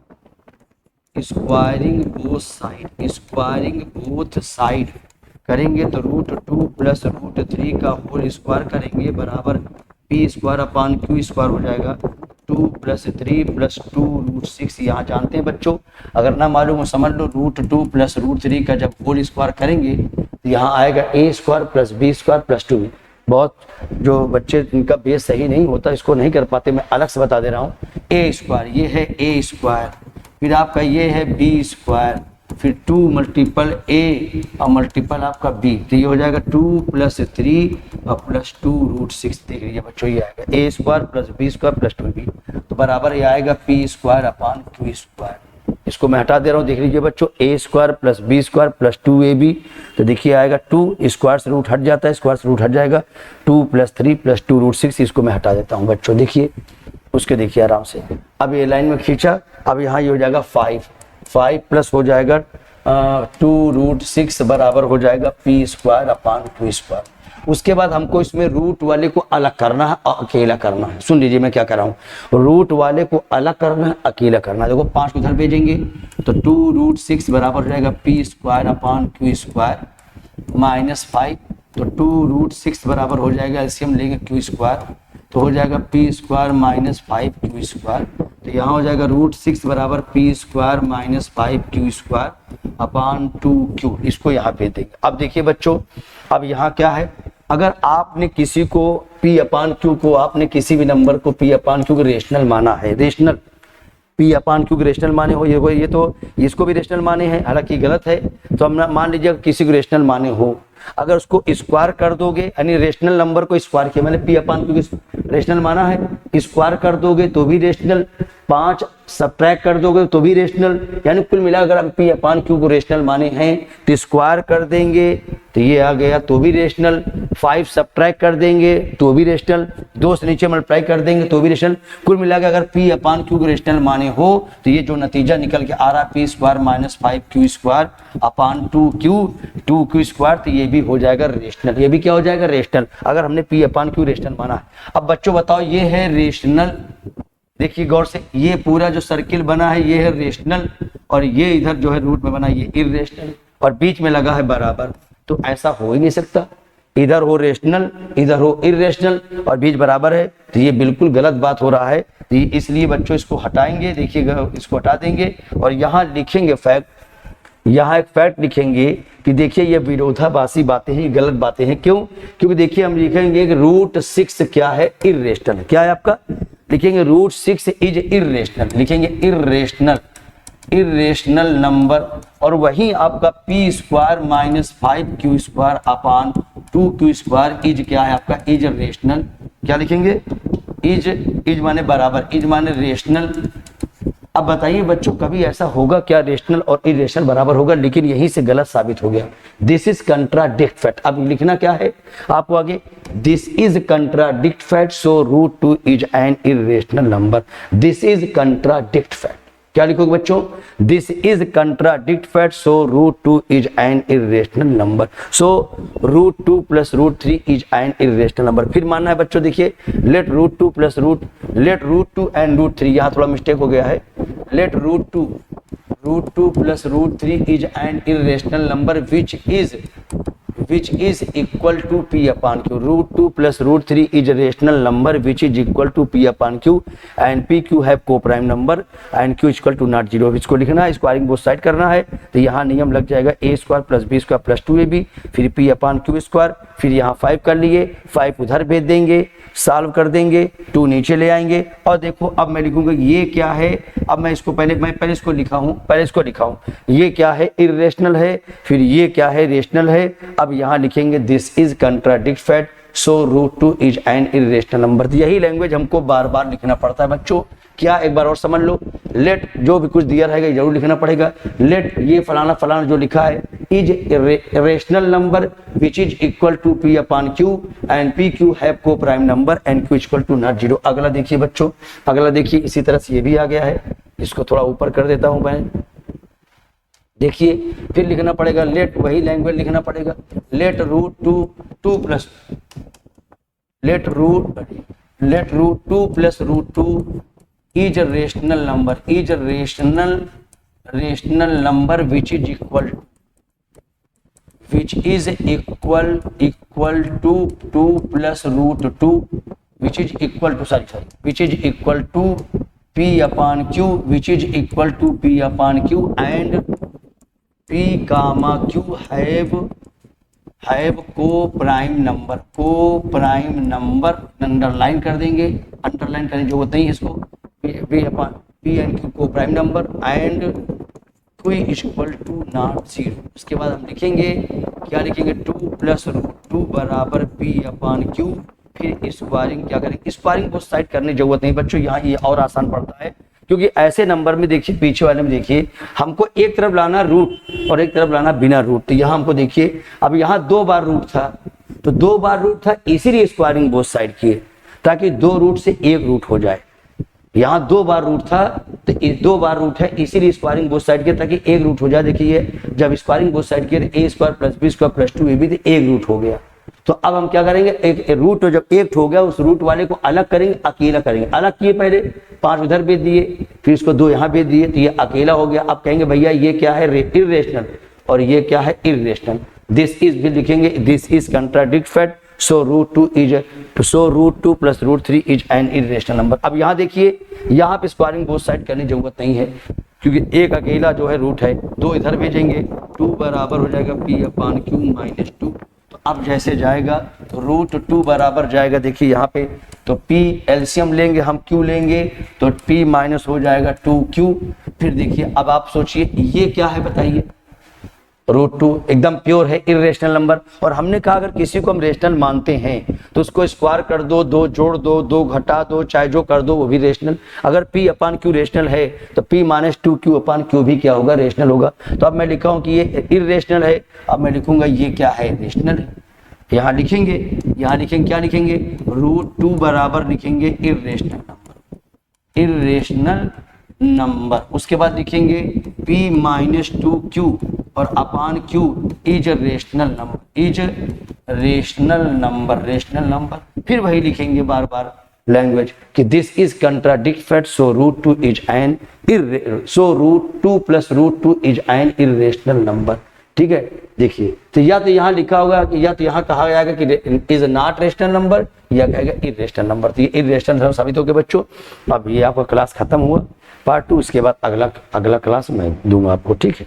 बोथ साइड करेंगे, तो √2 प्लस √3 का होल स्क्वायर करेंगे बराबर p square upon q square हो जाएगा 2 प्लस 3 प्लस 2 √6। यहाँ जानते हैं बच्चों, अगर ना मालूम हो समझ लो, √2 प्लस √3 का जब होल स्क्वायर करेंगे तो यहाँ आएगा a square plus b square plus 2। बहुत जो बच्चे इनका बेस सही नहीं होता, इसको नहीं कर पाते, मैं अलग से बता दे रहा हूँ। a स्क्वायर, ये है a स्क्वायर, फिर आपका ये है b स्क्वायर, फिर 2 मल्टीपल a और मल्टीपल आपका b, तो ये हो जाएगा 2 प्लस 3 और प्लस 2 √6। देख लीजिए बच्चों, ये आएगा a square plus b square plus 2b, तो बराबर ये आएगा p square upon q square. इसको मैं हटा दे रहा हूँ, देख लीजिए बच्चों, a square plus b square plus 2ab, तो देखिए आएगा 2 स्क्वायर से रूट हट जाता है, स्क्वायर से रूट हट जाएगा, 2 प्लस 3 प्लस 2 √6। इसको मैं हटा देता हूँ बच्चों, देखिए उसके देखिए आराम से। अब ये लाइन में खींचा, अब यहाँ ये हो जाएगा 5 प्लस हो जाएगा 2 √6 बराबर हो जाएगा p square upon q square. उसके बाद हमको इसमें रूट वाले को अलग करना है, अकेला करना है। सुन लीजिए मैं क्या कर रहा हूँ, रूट वाले को अलग करना है, अकेला करना है। देखो 5 को इधर भेजेंगे तो 2 √6 बराबर हो जाएगा p square upon q square minus 5, तो 2 √6 बराबर हो जाएगा, एलसीएम लेंगे q स्क्वायर, तो हो जाएगा p square minus 5q square. तो यहाँ हो जाएगा √6 बराबर p square minus 5q square upon 2q। इसको यहाँ भेज देंगे। अब देखिए बच्चों, अब यहाँ क्या है, अगर आपने किसी को p अपॉन q को, आपने किसी भी नंबर को p अपॉन q को रेशनल माना है, रेशनल p अपॉन q को रेशनल माने हो, ये तो इसको भी रेशनल माने हैं, हालांकि गलत है। तो हम मान लीजिए किसी को रेशनल माने हो, अगर उसको स्क्वायर कर दोगे, यानी रेशनल नंबर को स्क्वायर किया, मैंने p अपॉन q को रेशनल माना है, स्क्वायर कर दोगे तो भी रेशनल, 5 सब्ट्रैक्ट कर दोगे तो भी रेशनल, यानी कुल मिलाकर अगर हम p अपॉन q को रेशनल माने हैं तो स्क्वायर कर देंगे तो ये आ गया तो भी रेशनल, 5 सब्ट्रैक्ट कर देंगे तो भी रेशनल, 2 से नीचे मल्टीप्लाई कर देंगे तो भी रेशनल। कुल मिलाकर अगर p अपॉन q को रेशनल माने हो तो ये जो नतीजा निकल के आ रहा है p square minus 5q square upon 2q square, तो ये भी हो जाएगा रेशनल। ये भी क्या हो जाएगा, रेशनल, अगर हमने p अपॉन q रेशनल माना है। अब बच्चों बताओ, ये है रेशनल, देखिए गौर से, ये पूरा जो सर्किल बना है ये है रेशनल, और ये इधर जो है रूट में बना ये इरेशनल, और बीच में लगा है बराबर। तो ऐसा हो ही नहीं सकता, इधर हो रेशनल इधर हो इरेशनल और बीच बराबर है, तो ये बिल्कुल गलत बात हो रहा है। तो इसलिए बच्चों इसको हटाएंगे, देखिएगा इसको हटा देंगे और यहाँ लिखेंगे फैक्ट, यहाँ एक फैक्ट लिखेंगे कि देखिए ये विरोधाभासी बातें हैं, ये गलत बातें हैं। क्यों? क्योंकि देखिए हम लिखेंगे कि √6 क्या है? इर्रेशनल। क्या है आपका? लिखेंगे √6 इज इर्रेशनल, लिखेंगे इर्रेशनल नंबर। और वहीं आपका p² - 5q² upon 2q² is क्या है आपका? Is rational. क्या लिखेंगे? इज माने बराबर, इज माने रेशनल। अब बताइए बच्चों, कभी ऐसा होगा क्या रेशनल और इरेशनल बराबर होगा? लेकिन यहीं से गलत साबित हो गया। This is contradict fact. अब लिखना क्या है आपको आगे? This is contradict fact, so √2 is an irrational number. This is contradict fact. क्या लिखोगे बच्चों? This is contradict fact, so √2 is an irrational number. So √2 + √3 is an irrational number. फिर मानना है बच्चों, देखिए लेट √2 एंड √3, यहाँ थोड़ा मिस्टेक हो गया है। Let √2 + √3 is an irrational number which is equal to p/q. √2 + √3 is a rational number which is equal to p/q and pq have co-prime number and q equal to not 0। इसको लिखना है, स्क्वायरिंग बोथ साइड करना है, तो यहाँ नियम लग जाएगा a² + b² + 2ab, फिर p/q², फिर यहाँ 5 कर लिए, 5 उधर भेज देंगे, सॉल्व कर देंगे, 2 नीचे ले आएंगे। और देखो अब मैं लिखूंगा ये क्या है। अब मैं इसको पहले इसको लिखा हूँ, ये क्या है? इरेशनल है, फिर ये क्या है? रेशनल है। अब यहाँ लिखेंगे this is contradict fact, so √2 is an irrational number. यही लैंग्वेज हमको बार बार लिखना पड़ता है बच्चों। क्या एक बार और समझ लो, लेट जो भी कुछ दिया रहेगा जरूर लिखना पड़ेगा। लेट ये फलाना जो लिखा है is rational number which is equal to p/q and pq have को prime number and q equal to not 0। अगला देखिए बच्चों, अगला देखिए, इसी तरह से ये भी आ गया है। इसको थोड़ा ऊपर कर देता हूं मैं। देखिए फिर लिखना पड़ेगा, लेट वही लैंग्वेज लिखना पड़ेगा। Let √2 + √2 is rational number which is equal to 2 + √2 which is equal to p/q, which is equal to p/q and p, have co-prime number underline कर देंगे, अंडरलाइन करने की जरूरत नहीं है इसको। p and q को prime number and q equal to not 0। उसके बाद हम लिखेंगे, क्या लिखेंगे? 2 + √2 बराबर p/q। फिर स्क्वायरिंग क्या करेंगे? स्क्वायरिंग को साइड करने की जरूरत नहीं बच्चों, यहाँ ये और आसान पड़ता है। क्योंकि ऐसे नंबर में देखिए, पीछे वाले में देखिए, हमको एक तरफ लाना रूट और एक तरफ लाना बिना रूट। तो यहाँ हमको देखिए, अब यहाँ 2 बार रूट था, तो 2 बार रूट था, इसीलिए स्क्वायरिंग बोथ साइड किए ताकि 2 रूट से 1 रूट हो जाए। यहाँ 2 बार रूट था, तो 2 बार रूट है, इसीलिए स्क्वायरिंग बोथ साइड किया ताकि 1 रूट हो जाए। देखिए जब स्क्वायरिंग बोथ साइड किए a² + b² + 2ab, तो 1 रूट हो गया। तो अब हम क्या करेंगे? एक रूट जब 1 हो गया, उस रूट वाले को अलग करेंगे, अकेला करेंगे। अलग किए, पहले 5 उधर भेज दिए, फिर इसको 2 यहाँ भेज दिए, तो ये अकेला हो गया। अब कहेंगे भैया ये क्या है? इरेशनल, और ये क्या है? इरेशनल। दिस इज भी लिखेंगे, this is contradict fact, so √2 + √3 is an irrational number. अब यहाँ देखिए, यहाँ पे स्क्वायरिंग बोथ साइड करने की जरूरत नहीं है, क्योंकि एक अकेला जो है रूट है, 2 इधर भेजेंगे, 2 बराबर हो जाएगा p/q - 2। तो अब जैसे जाएगा तो √2 बराबर जाएगा, देखिए यहाँ पे, तो p एलसीएम लेंगे हम, q लेंगे, तो p माइनस हो जाएगा 2q। फिर देखिए अब आप सोचिए ये क्या है बताइए? √2 एकदम प्योर है, इरेशनल नंबर। और हमने कहा अगर किसी को हम रेशनल मानते हैं तो उसको स्क्वायर कर दो, 2 जोड़ दो, 2 घटा दो, चाहे जो कर दो वो भी रेशनल। अगर p/q रेशनल है तो p - 2q/q भी क्या होगा? रेशनल होगा। तो अब मैं लिखा हूं कि ये इरेशनल है, अब मैं लिखूंगा ये क्या है? रेशनल है। यहाँ लिखेंगे, क्या लिखेंगे? √2 बराबर लिखेंगे इरेशनल नंबर। उसके बाद लिखेंगे p - 2q और अपान q इज रेशनल नंबर। फिर वही लिखेंगे बार बार लैंग्वेज कि this is contradict fact, so √2 + √2 is an irrational number. ठीक है, देखिए तो या तो यहाँ लिखा होगा कि, या तो यहाँ कहा जाएगा कि इज नॉट रेशनल नंबर, या कहेगा इरेशनल नंबर। तो ये इरेशनल साबित हो गया बच्चों। अब ये आपका क्लास खत्म हुआ, पार्ट 2, इसके बाद अगला क्लास मैं दूंगा आपको। ठीक है।